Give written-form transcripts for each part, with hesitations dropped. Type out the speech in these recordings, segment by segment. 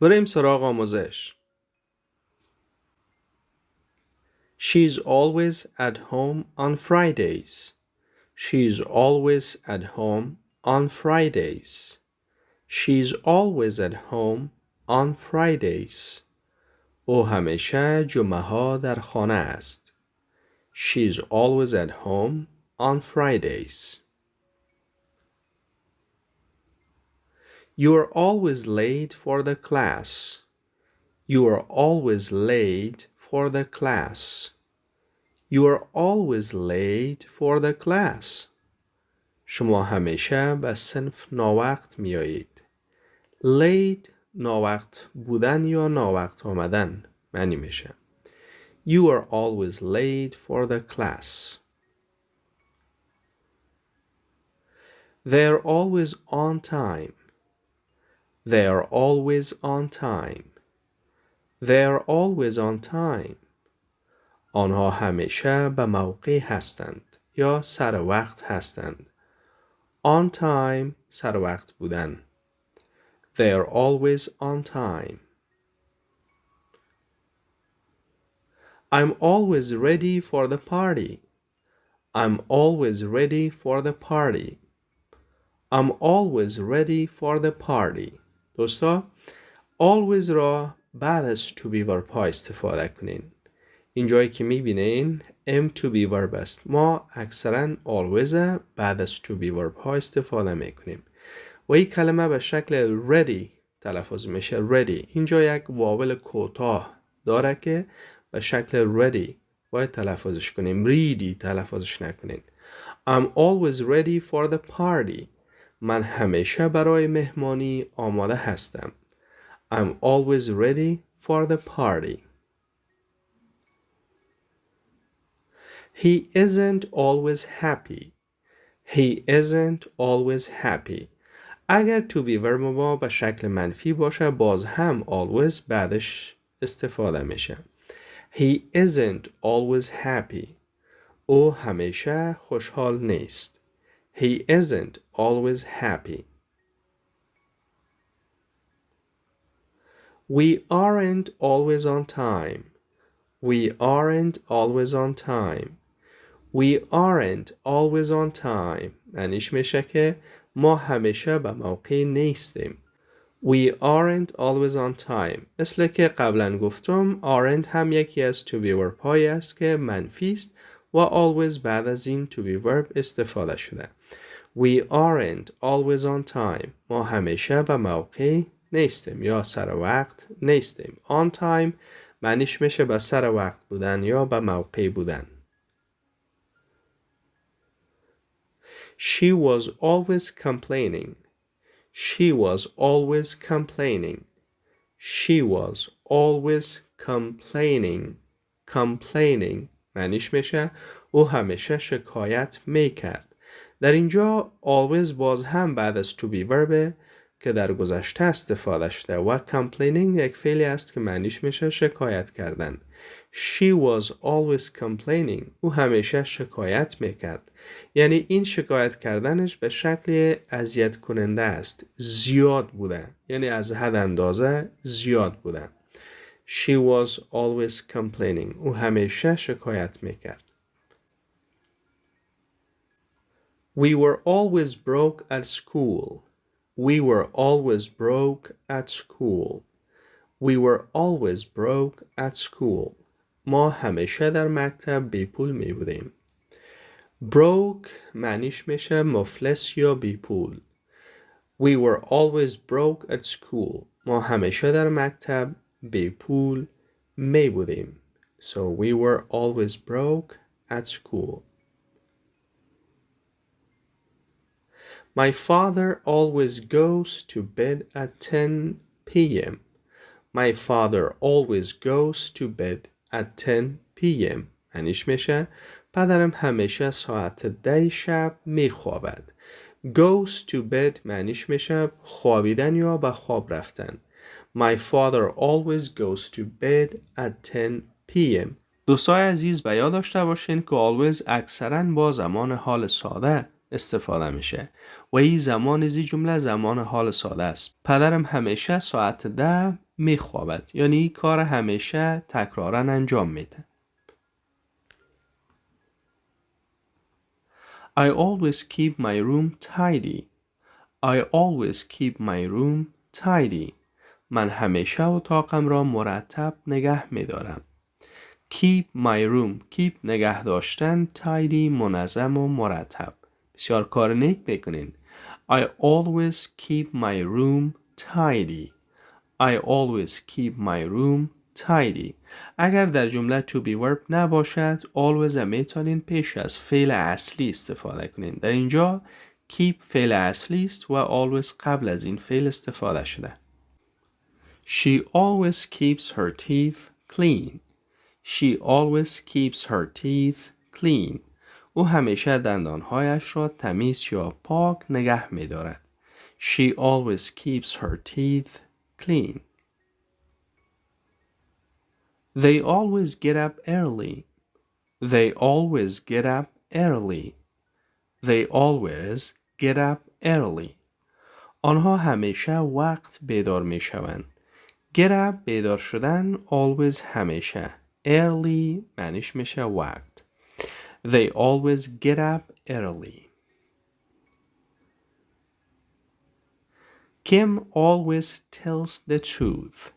بریم سراغ آموزش. She's always at home on Fridays. She's always at home on Fridays. She's always at home on Fridays. او همیشه جمعه ها در خانه است. She's always at home on Fridays. You're always late for the class. You're always late for the class. You're always late for the class. شما همیشه به صنف ناوقت میایید. Late ناوقت بودن یا ناوقت آمدن معنی میشه. You are always late for the class. They're always on time. They're always on time. They're always on time. آنها همیشه به موقع هستند یا سر وقت هستند. On time سر وقت بودن. They're always on time. I'm always ready for the party. I'm always ready for the party. I'm always ready for the party. دوستا always را بعد از to be verb ها استفاده کنین. اینجایی که میبینین am to be verb است. ما اکثرا always بعد از to be verb ها استفاده میکنیم. و این کلمه به شکل ready تلفظ میشه. ready اینجا یک واول کوتاه داره که به شکل ready باید تلفظش کنیم. ready تلفظش نکنین. I'm always ready for the party. من همیشه برای مهمانی آماده هستم. I'm always ready for the party. He isn't always happy. He isn't always happy. اگر to be verb ما به شکل منفی باشه باز هم always بعدش استفاده میشه. He isn't always happy. او همیشه خوشحال نیست. He isn't always happy. We aren't always on time. We aren't always on time. We aren't always on time. معنیش میشه که ما همیشه به موقع نیستیم. We aren't always on time. مثل که قبلا گفتم aren't هم یکی از to be verb هایی است که منفی است و always بعد از این to be verb استفاده شده. We aren't always on time. ما همیشه به موقع نیستیم یا سر وقت نیستیم. On time معنیش میشه به سر وقت بودن یا به موقع بودن. She was always complaining. She was always complaining. She was always complaining. Complaining معنیش میشه او همیشه شکایت میکرد. در اینجا always باز هم بعد از to be verb که در گذشته استفاده شده و complaining یک فعلی است که معنیش میشه شکایت کردن. She was always complaining. او همیشه شکایت میکرد. یعنی این شکایت کردنش به شکل اذیت کننده است. زیاد بوده. یعنی از حد اندازه زیاد بوده. She was always complaining. او همیشه شکایت میکرد. We were always broke at school. We were always broke at school. We were always broke at school. ما همیشه در مکتب بی پول می بودیم. Broke معنیش میشه مفلس یا بی پول. We were always broke at school. ما همیشه در مکتب بی پول می بودیم. So we were always broke at school. My father always goes to bed at 10 p.m. My father always goes to bed at 10 p.m. معنیش میشه پدرم همیشه ساعت 10 شب میخوابد. Goes to bed معنیش میشه خوابیدن یا به خواب رفتن. My father always goes to bed at 10 p.m. دوستای عزیز به یاد داشته باشین که always اکثراً با زمان حال ساده استفاده میشه و این زمان از این جمله زمان حال ساده است. پدرم همیشه ساعت 10 میخوابد، یعنی کار همیشه تکرارا انجام میده. I always keep my room tidy. I always keep my room tidy. من همیشه اتاقم را مرتب نگه می‌دارم. Keep my room. Keep نگه داشتن. Tidy منظم و مرتب. بسیار کار نیک بکنین. I always keep my room tidy. I always keep my room tidy. اگر در جمله to be verb نباشد always میتونین پیش از فعل اصلی استفاده کنین. در اینجا keep فعل اصلی است و always قبل از این فعل استفاده شده. She always keeps her teeth clean. She always keeps her teeth clean. او همیشه دندانهایش را تمیز یا پاک نگه می دارد. She always keeps her teeth clean. They always get up early. They always get up early. They always get up early. آنها همیشه وقت بیدار می شوند. Get up بیدار شدن always همیشه. Early معنیش میشه وقت. They always get up early. Kim always tells the truth.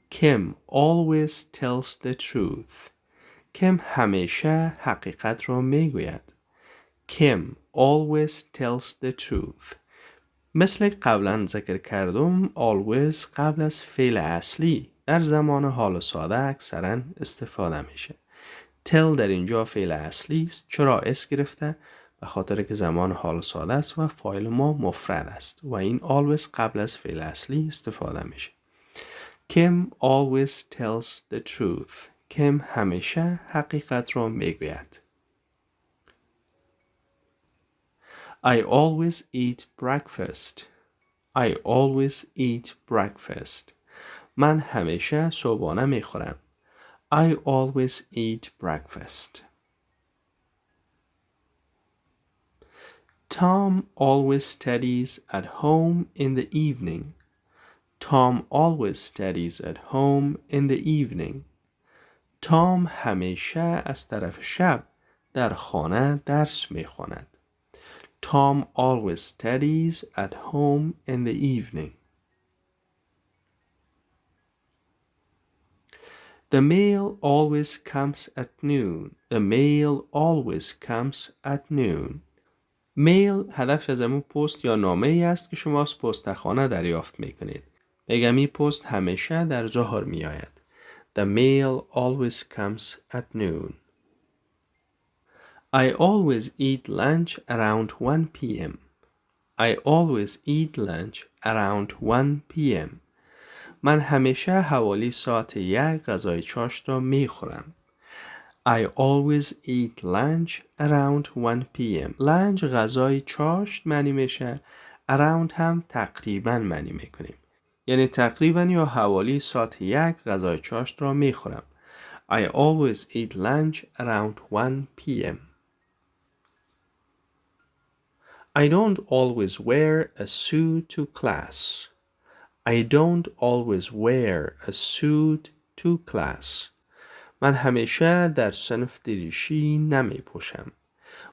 Kim always tells the truth. Kim همیشه حقیقت را میگوید. Kim always tells the truth. مثل قبلا ذکر کردم always قبل از فعل اصلی در زمان حال ساده اکثرا استفاده میشه. tell در اینجا فعل اصلی است. چرا اس گرفته؟ به خاطر که زمان حال ساده است و فاعل ما مفرد است و این always قبل از فعل اصلی استفاده میشه. Kim always tells the truth. Kim همیشه حقیقت را میگوید. I always eat breakfast. I always eat breakfast. من همیشه صبحانه میخورم. I always eat breakfast. Tom always studies at home in the evening. Tom always studies at home in the evening. Tom همیشه از طرف شب در خانه درس میخواند. Tom always studies at home in the evening. The mail always comes at noon. The mail always comes at noon. میل هدف از همون پست یا نامه ای است که شما از پستخانه دریافت میکنید. بگم این پست همیشه در ظهر می آید. The mail always comes at noon. I always eat lunch around 1 p.m. I always eat lunch around 1 p.m. من همیشه حوالی ساعت 1 غذای چاشت را می خورم. I always eat lunch around 1 p.m. lunch غذای چاشت معنی میشه. around هم تقریبا معنی میکنیم. یعنی تقریبا یا حوالی ساعت 1 غذای چاشت را میخورم. I always eat lunch around 1 p.m. I don't always wear a suit to class. I don't always wear a suit to class. من همیشه در صنف دریشی نمی پوشم.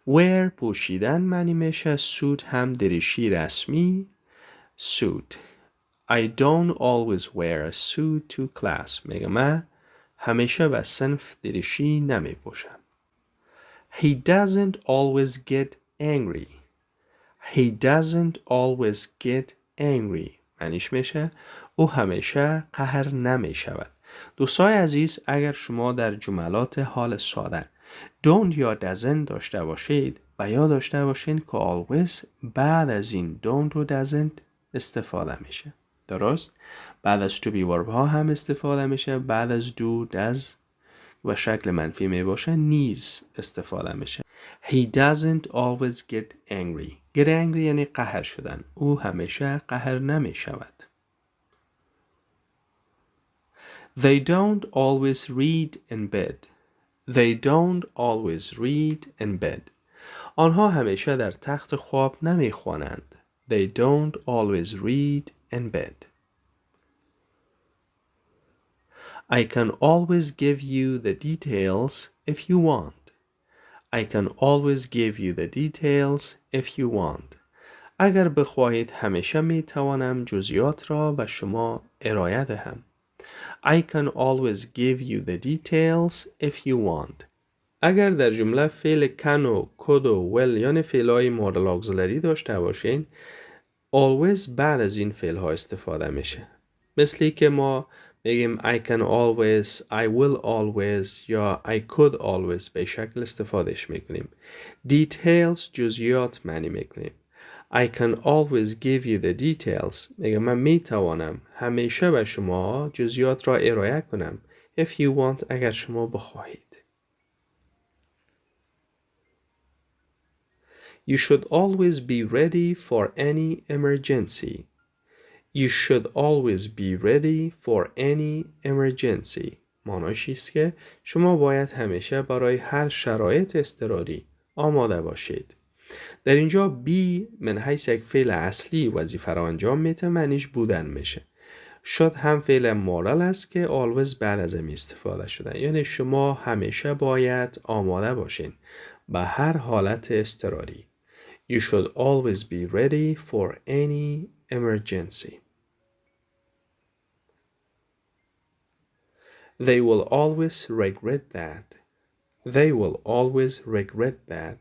wear پوشیدن معنی میشه. suit هم دریشی رسمی. suit. I don't always wear a suit to class. میگم من همیشه به صنف دریشی نمی پوشم. He doesn't always get angry. He doesn't always get angry. معنیش میشه او همیشه قهر نمی شود. دوستای عزیز، اگر شما در جملات حال ساده don't یا doesn't داشته باشید و یا داشته باشین که always بعد از این don't و doesn't استفاده میشه. درست؟ بعد از to be verb ها هم استفاده میشه. بعد از do does و شکل منفی می باشه نیز استفاده میشه. He doesn't always get angry. Get angry یعنی قهر شدن. او همیشه قهر نمی شود. They don't always read in bed. They don't always read in bed. آنها همیشه در تخت خواب نمی خوانند. They don't always read in bed. I can always give you the details if you want. I can always give you the details if you want. اگر بخواهید همیشه می توانم جزئیات را به شما ارائه دهم. I can always give you the details if you want. اگر در جمله فعل can و could و will یعنی فعلهای مورد اگزیلری داشته باشین always بعد از این فعل ها استفاده میشه. مثلی که ما بگیم I can always, I will always یا I could always به شکل استفادهش میکنیم. Details جزئیات معنی میکنیم. I can always give you the details. میگم من میتوانم همیشه به شما جزئیات را ارائه کنم. If you want اگر شما بخواهید. You should always be ready for any emergency. You should always be ready for any emergency. معناش است که شما باید همیشه برای هر شرایط اضطراری آماده باشید. در اینجا be من حیث یک فعل اصلی وظیفه را انجام میده معنیش بودن میشه. شد هم فعل مورال است که always بعد از این استفاده شده. یعنی شما همیشه باید آماده باشین به هر حالت اضطراری. You should always be ready for any emergency. They will always regret that. They will always regret that.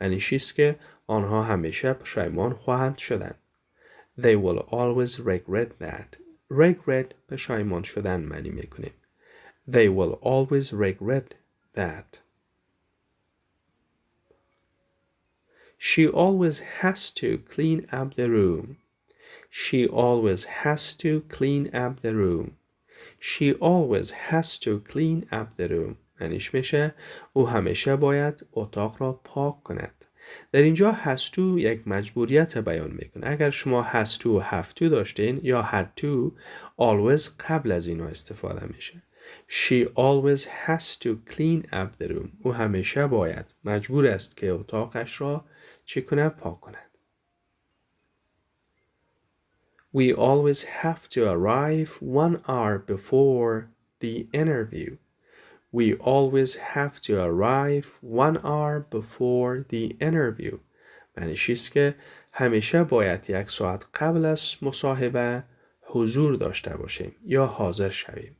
معنیش است که آنها همیشه پشیمان خواهند شدن. They will always regret that. Regret پشیمان شدن معنی میکنیم. They will always regret that. She always has to clean up the room. She always has to clean up the room. She always has to clean up the room. معنیش میشه او همیشه باید اتاق را پاک کند. در اینجا has to یک مجبوریت بیان میکنه. اگر شما has to و have to داشتین یا had to always قبل از اینا استفاده میشه. She always has to clean up the room. او همیشه باید مجبور است که اتاقش را چی کنه؟ پاک کند. We always have to arrive 1 hour before the interview. We always have to arrive 1 hour before the interview. معنیش است که همیشه باید 1 ساعت قبل از مصاحبه حضور داشته باشیم یا حاضر شویم.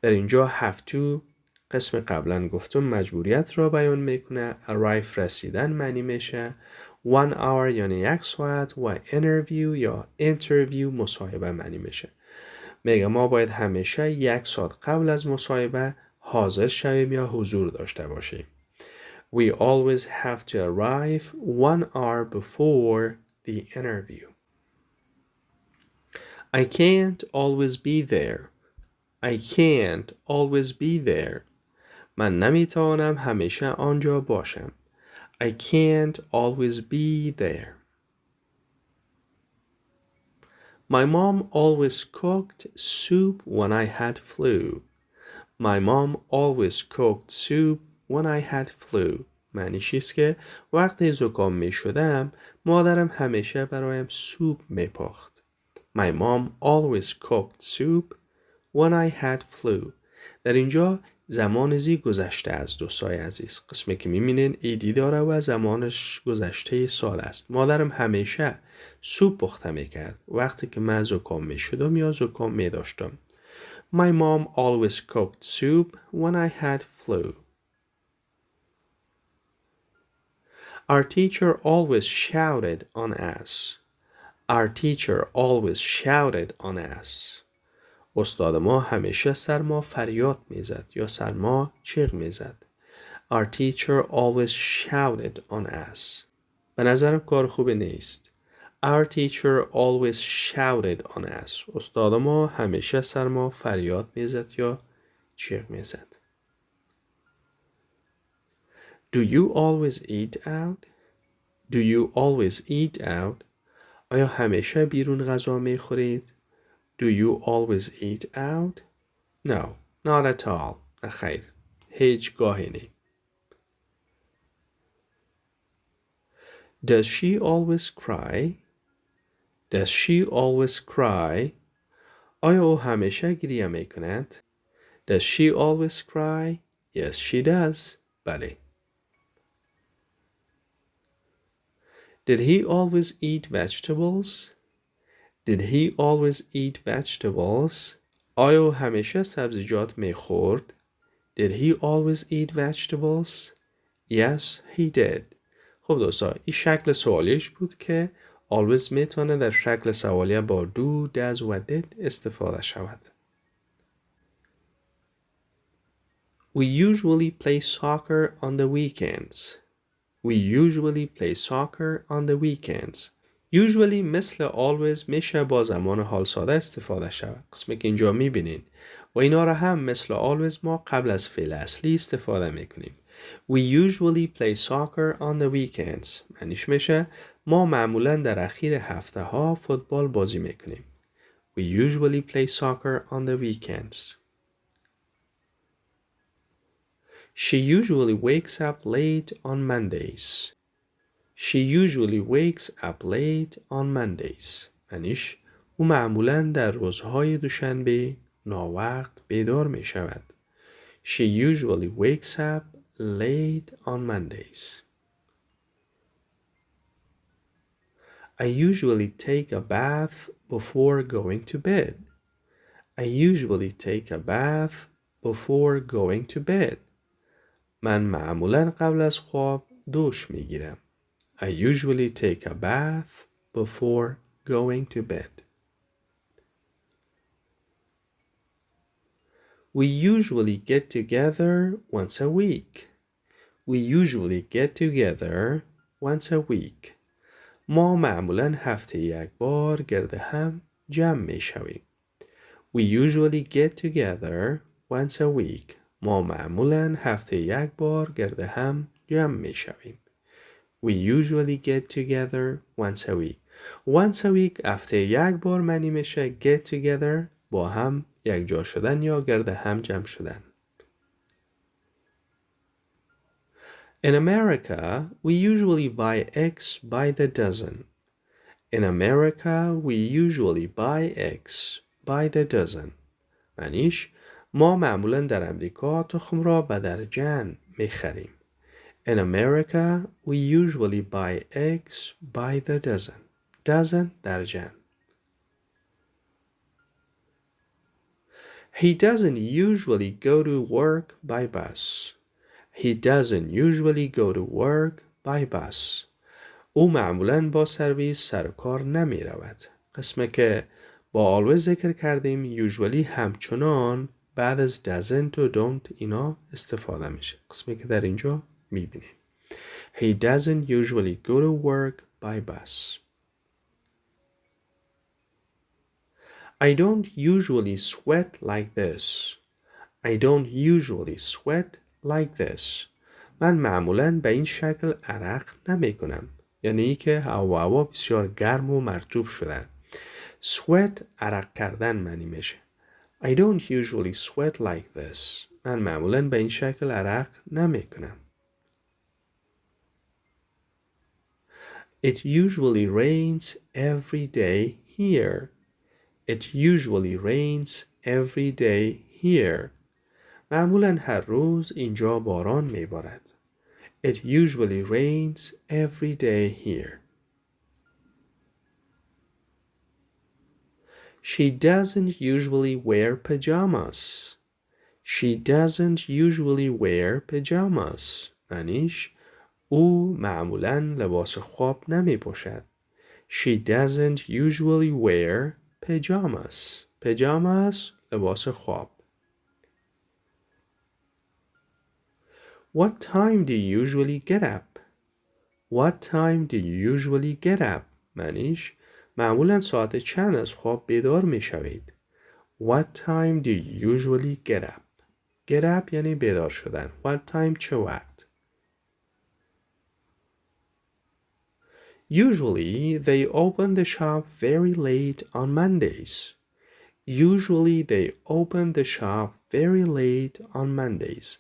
در اینجا have to قسم قبلا گفتم مجبوریت را بیان میکنه. arrive رسیدن معنی میشه. 1 hour یعنی 1 ساعت و interview یا interview مصاحبه معنی میشه. میگه ما باید همیشه 1 ساعت قبل از مصاحبه حاضر شویم یا حضور داشته باشیم. We always have to arrive 1 hour before the interview. I can't always be there. I can't always be there. من نمیتوانم همیشه آنجا باشم. I can't always be there. My mom always cooked soup when I had flu. My mom always cooked soup when I had flu. معنیش است که وقتی زکام می شدم مادرم همیشه برایم سوپ می پخت. My mom always cooked soup when I had flu. در اینجا زمان زی گذشته از دوستای عزیز. قسمی که میبینین ایدی داره و زمانش گذشته سال است. مادرم همیشه سوپ پخته میکرد وقتی که من زکام میشدم یا زکام میداشتم. My mom always cooked soup when I had flu. Our teacher always shouted on us. Our teacher always shouted on us. استاد ما همیشه سر ما فریاد میزد یا سر ما چیغ میزد. Our teacher always shouted on us. به نظرم کار خوبی نیست. Our teacher always shouted on us. استاد ما همیشه سر ما فریاد میزد یا چیغ میزد. Do you always eat out? Do you always eat out? آیا همیشه بیرون غذا میخورید؟ Do you always eat out? No, not at all. خیر. هیچ گاهی نی. Does she always cry? Does she always cry? آیا او همیشه گریه می کند؟ Does she always cry? Yes, she does. بله. Did he always eat vegetables? Did he always eat vegetables? آیا او همیشه سبزیجات میخورد؟ Did he always eat vegetables? Yes, he did. خب دوستا این شکل سوالیش بود که always میتونه در شکل سوالیه با do, does و did استفاده شود. We usually play soccer on the weekends. We usually play soccer on the weekends. Usually مثل always میشه با زمان حال ساده استفاده شود. قسمی که اینجا میبینین و اینا را هم مثل always ما قبل از فعل اصلی استفاده میکنیم. We usually play soccer on the weekends. معنیش میشه ما معمولا در اخیر هفته ها فوتبال بازی میکنیم. We usually play soccer on the weekends. She usually wakes up late on Mondays. She usually wakes up late on Mondays. معنیش او معمولا در روزهای دوشنبه ناوقت بیدار می شود. She usually wakes up late on Mondays. I usually take a bath before going to bed. I usually take a bath before going to bed. من معمولا قبل از خواب دوش می گیرم. I usually take a bath before going to bed. We usually get together once a week. We usually get together once a week. ما معمولاً هفته یک بار گرد هم جمع می شویم. We usually get together once a week. ما معمولاً هفته یک بار گرد هم جمع می شویم. We usually get together once a week. Once a week هفته یک بار معنی میشه get together با هم یک جا شدن یا گرد هم جمع شدن. In America, we usually buy eggs by the dozen. In America, we usually buy eggs by the dozen. معنیش ما معمولا در امریکا تخم را به درجن میخریم. In America, we usually buy eggs by the dozen. Dozen درجن. He doesn't usually go to work by bus. He doesn't usually go to work by bus. او معمولاً با سرویس سر کار نمی رود. قسمه که با always ذکر کردیم usually همچنان بعد از doesn't و don't اینا استفاده میشه. قسمه که در اینجا میبینیم. He doesn't usually go to work by bus. I don't usually sweat like this. I don't usually sweat like this. من معمولاً به این شکل عرق نمی کنم. یعنی که هوا بسیار گرم و مرطوب شدن. Sweat عرق کردن معنی میشه. I don't usually sweat like this. من معمولاً به این شکل عرق نمی کنم. It usually rains every day here. It usually rains every day here. معمولاً هر روز اینجا باران میبارد. It usually rains every day here. She doesn't usually wear pajamas. She doesn't usually wear pajamas. معنیش او معمولاً لباس خواب نمی پوشد. She doesn't usually wear pajamas. Pajamas لباس خواب. What time do you usually get up? What time do you usually get up? معنیش معمولاً ساعت چند از خواب بیدار می شوید. What time do you usually get up? Get up یعنی بیدار شدن. What time چه وقت؟ Usually they open the shop very late on Mondays. Usually they open the shop very late on Mondays.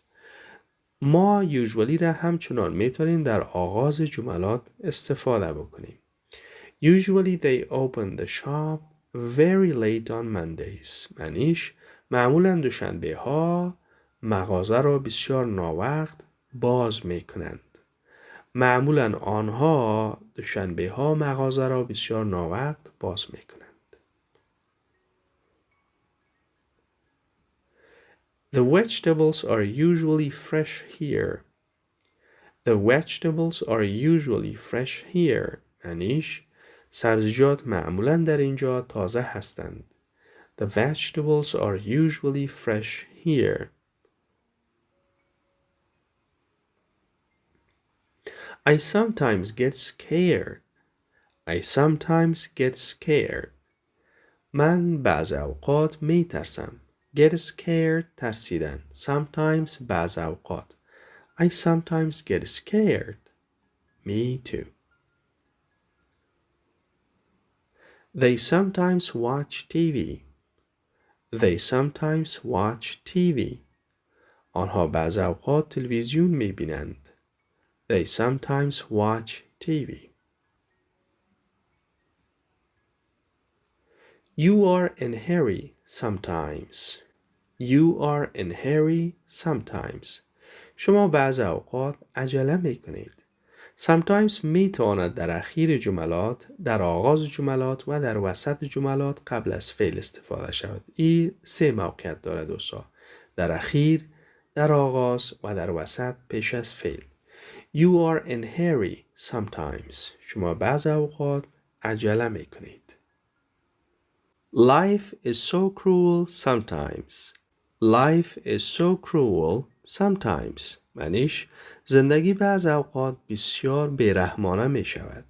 ما usually را همچنان میتونیم در آغاز جملات استفاده بکنیم. Usually they open the shop very late on Mondays. معنیش معمولا دوشنبه ها مغازه را بسیار ناوقت باز می کنند. معمولا آنها دوشنبه ها مغازه را بسیار ناوقت باز می کنند. The vegetables are usually fresh here. The vegetables are usually fresh here. یعنیش سبزیجات معمولا در اینجا تازه هستند. The vegetables are usually fresh here. I sometimes get scared. I sometimes get scared. من بعض اوقات می ترسم. Get scared ترسیدن. Sometimes بعض اوقات. I sometimes get scared. Me too. They sometimes watch TV. They sometimes watch TV. آنها بعض اوقات تلویزیون می بینند. They sometimes watch TV. You are in a hurry sometimes. You are in a hurry sometimes. شما بعض اوقات عجله می کنید. Sometimes می تواند در اخیر جملات، در آغاز جملات و در وسط جملات قبل از فعل استفاده شود. این 3 موقعیت دارد دوستا. در اخیر، در آغاز و در وسط پیش از فعل. You are in a hurry sometimes. شما بعض اوقات عجله می کنید. Life is so cruel sometimes. Life is so cruel sometimes. معنیش زندگی بعض اوقات بسیار بیرحمانه می شود.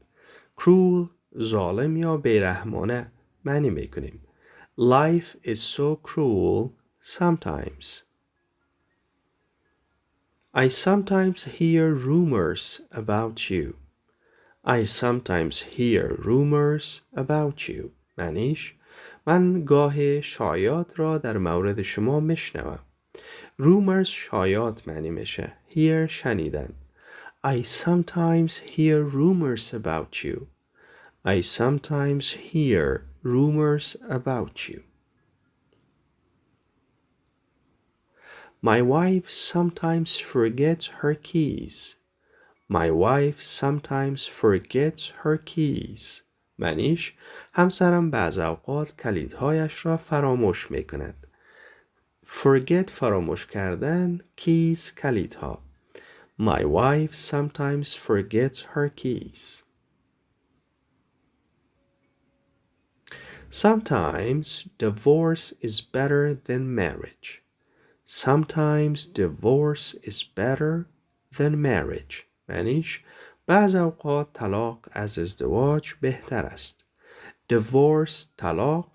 Cruel ظالم یا بیرحمانه معنی می کنیم. Life is so cruel sometimes. I sometimes hear rumors about you. I sometimes hear rumors about you. معنیش من گاه شایعات را در مورد شما میشنوم. Rumors شایعات معنی میشه. Hear شنیدن. I sometimes hear rumors about you. I sometimes hear rumors about you. My wife sometimes forgets her keys. My wife sometimes forgets her keys. معنیش همسرم بعض اوقات کلیدهایش را فراموش می کند. Forget فراموش کردن، keys کلیدها. My wife sometimes forgets her keys. Sometimes divorce is better than marriage. Sometimes divorce is better than marriage. معنیش بعض اوقات طلاق از ازدواج بهتر است. Divorce طلاق،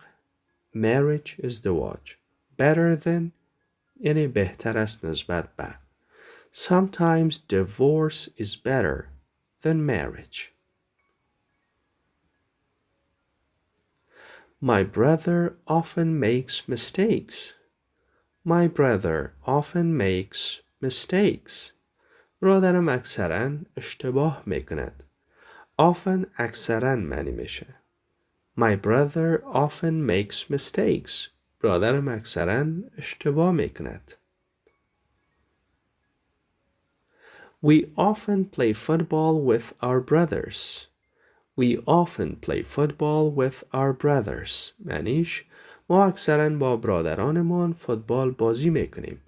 marriage ازدواج. Better than یعنی بهتر است نسبت به. Sometimes divorce is better than marriage. My brother often makes mistakes. My brother often makes mistakes. برادرم اکثراً اشتباه میکند. Often اکثراً معنی میشه. My brother often makes mistakes. برادرم اکثراً اشتباه میکند. We often play football with our brothers. We often play football with our brothers. معنیش ما اکثراً با برادرانمان فوتبال بازی میکنیم.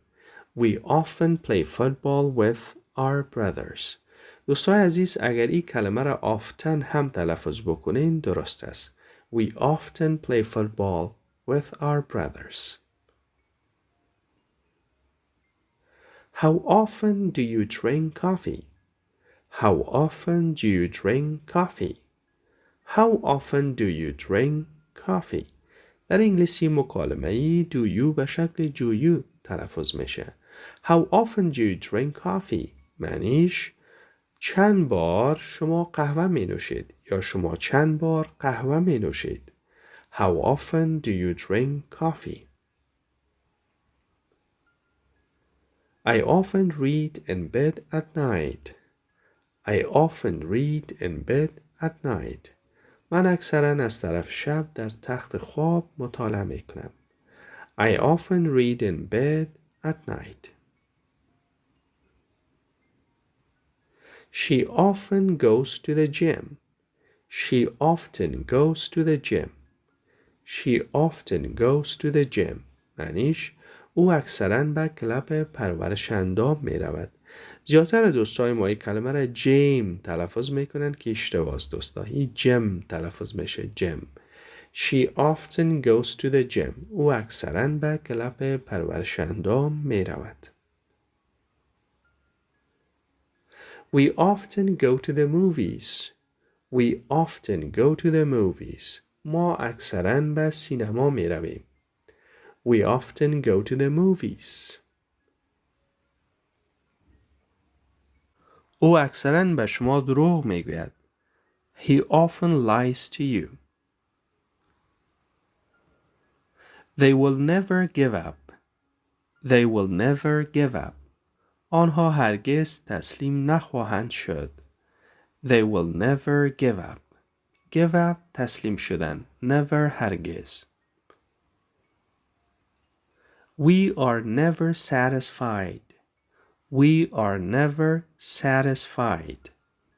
We often play football with our brothers. دوستای عزیز اگر این کلمه را often هم تلفظ بکنین درست است. We often play football with our brothers. How often do you drink coffee? How often do you drink coffee? How often do you drink coffee? در انگلیسی مکالمه‌ای do you به شکل do you تلفظ میشه. How often do you drink coffee? معنیش چند بار شما قهوه می نوشید یا شما چند بار قهوه می نوشید. How often do you drink coffee? I often read in bed at night. I often read in bed at night. من اکثرا از طرف شب در تخت خواب مطالعه می کنم. I often read in bed at night. She often goes to the gym. She often goes to the gym. She often goes to the gym. معنیش او اکثراً به کلاب پرورش اندام می رود. زیادتر دوستای ما این کلمه را جیم تلفظ میکنن که اشتباه است دوستا. این جم تلفظ میشه جم. She often goes to the gym. او اکثراً به کلاب پرورش اندام می رود. We often go to the movies. We often go to the movies. ما اکثراً به سینما می رویم. We often go to the movies. او اکثراً به شما دروغ می گوید. He often lies to you. They will never give up. They will never give up. آنها هرگز تسلیم نخواهند شد. They will never give up. Give up تسلیم شدن. Never هرگز. We are never satisfied. We are never satisfied.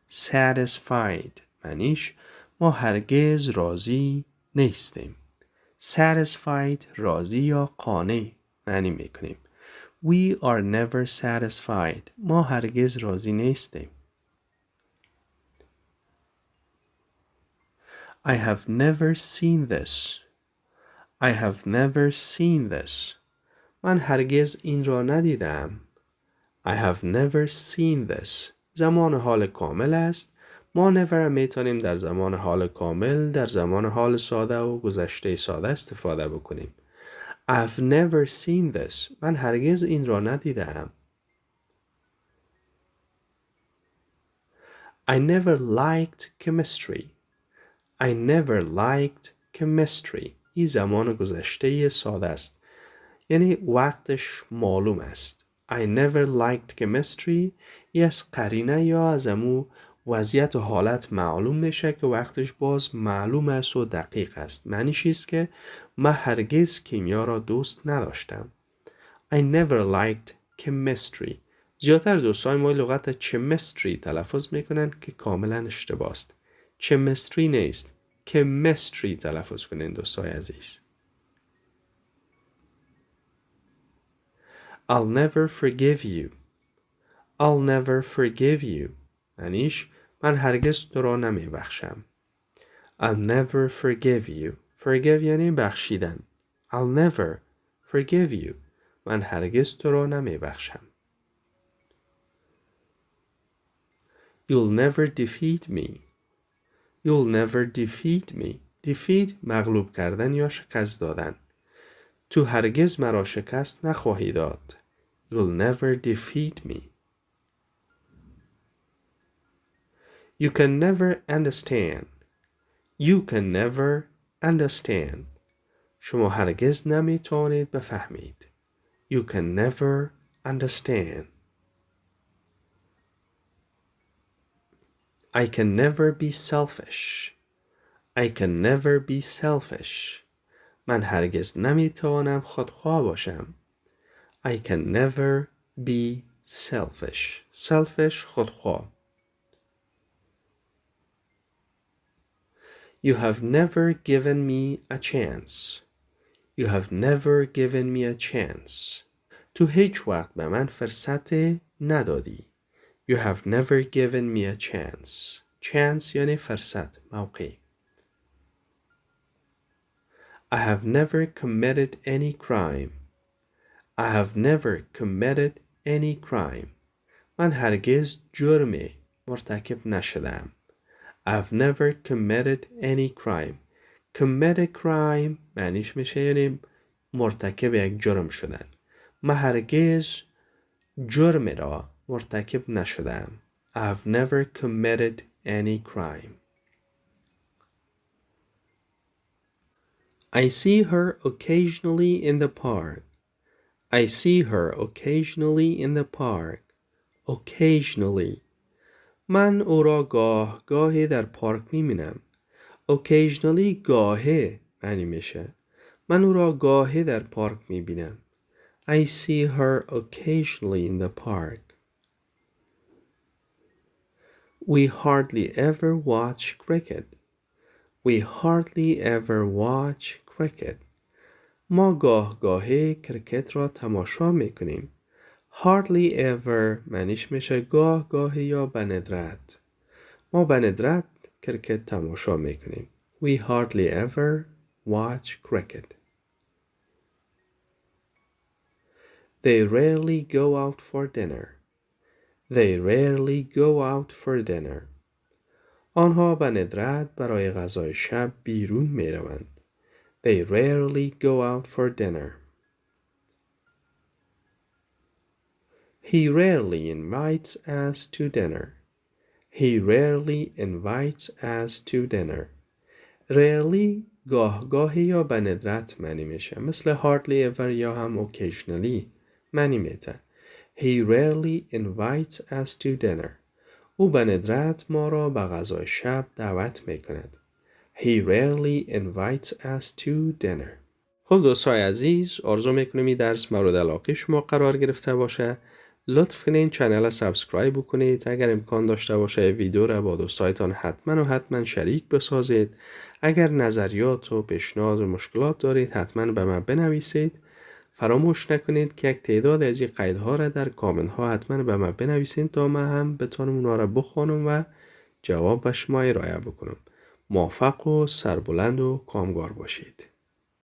Satisfied معنیش ما هرگز راضی نیستیم. Satisfied راضی یا قانع معنی میکنیم. We are never satisfied. ما هرگز راضی نیستیم. I have never seen this. I have never seen this. من هرگز این را ندیدم. I have never seen this. زمان حال کامل است. ما never میتونیم در زمان حال کامل، در زمان حال ساده و گذشته ساده استفاده بکنیم. I've never seen this. من هرگز این را ندیدم. I never liked chemistry. I never liked chemistry. این زمان گذشته ساده است. یعنی وقتش معلوم است. I never liked chemistry. یه از قرینه یا از امو وضعیت و حالت معلوم میشه که وقتش باز معلوم است و دقیق است. معنیش است که من هرگز کیمیا را دوست نداشتم. I never liked chemistry. زیادتر دوستای ما لغت chemistry تلفظ میکنن که کاملا اشتباه است. chemistry نیست. chemistry تلفظ کنین دوستای عزیز. I'll never forgive you. I'll never forgive you. معنیش من هرگز تو را نمی بخشم. I'll never forgive you. Forgive یعنی بخشیدن. I'll never forgive you. من هرگز تو را نمی بخشم. You'll never defeat me. You'll never defeat me. Defeat مغلوب کردن یا شکست دادن. تو هرگز مرا شکست نخواهی داد. You'll never defeat me. You can never understand. You can never understand. شما هرگز نمیتونید بفهمید. You can never understand. I can never be selfish. I can never be selfish. من هرگز نمیتوانم خودخواه باشم. I can never be selfish. Selfish خودخواه. You have never given me a chance. You have never given me a chance. تو هیچ وقت به من فرصت ندادی. You have never given me a chance. Chance یعنی فرصت، موقع. I have never committed any crime. I have never committed any crime. من هرگز جرمی مرتکب نشدم. I've never committed any crime. Commit a crime معنیش میشه یعنی مرتکب یک جرم شدن. من هرگز جرمی را مرتکب نشدم. I've never committed any crime. I see her occasionally in the park. I see her occasionally in the park. Occasionally. من او را گاهی در پارک میبینم. Occasionally گاهی معنی میشه. من او را گاهی در پارک می بینم. I see her occasionally in the park. We hardly ever watch cricket. We hardly ever watch cricket. ما گاهی کرکت را تماشا می کنیم. Hardly ever معنیش میشه گاهی یا به ندرت. ما به ندرت کرکت تماشا می کنیم. We hardly ever watch cricket. They rarely go out for dinner. They rarely go out for dinner. آنها به ندرت برای غذای شب بیرون می روند. They rarely go out for dinner. He rarely invites us to dinner. He rarely invites us to dinner. Rarely گاهی یا به ندرت معنی میشه. مثل hardly ever یا هم occasionally معنی میده. He rarely invites us to dinner. او به ندرت ما را به غذای شب دعوت میکند. He rarely invites us to dinner. خب دوستای عزیز، آرزو میکنم این درس مورد علاقه شما قرار گرفته باشه. لطف کنین چنل را سابسکرایب بکنید. اگر امکان داشته باشه ویدیو را با دوستایتان حتما شریک بسازید. اگر نظریات و پیشنهاد و مشکلات دارید حتما به من بنویسید. فراموش نکنید که یک تعداد از این قیدها را در کامنت ها حتما به من بنویسید تا من هم بتونم اونا را بخونم و جواب به شما ارائه بکنم. موفق و سربلند و کامگار باشید.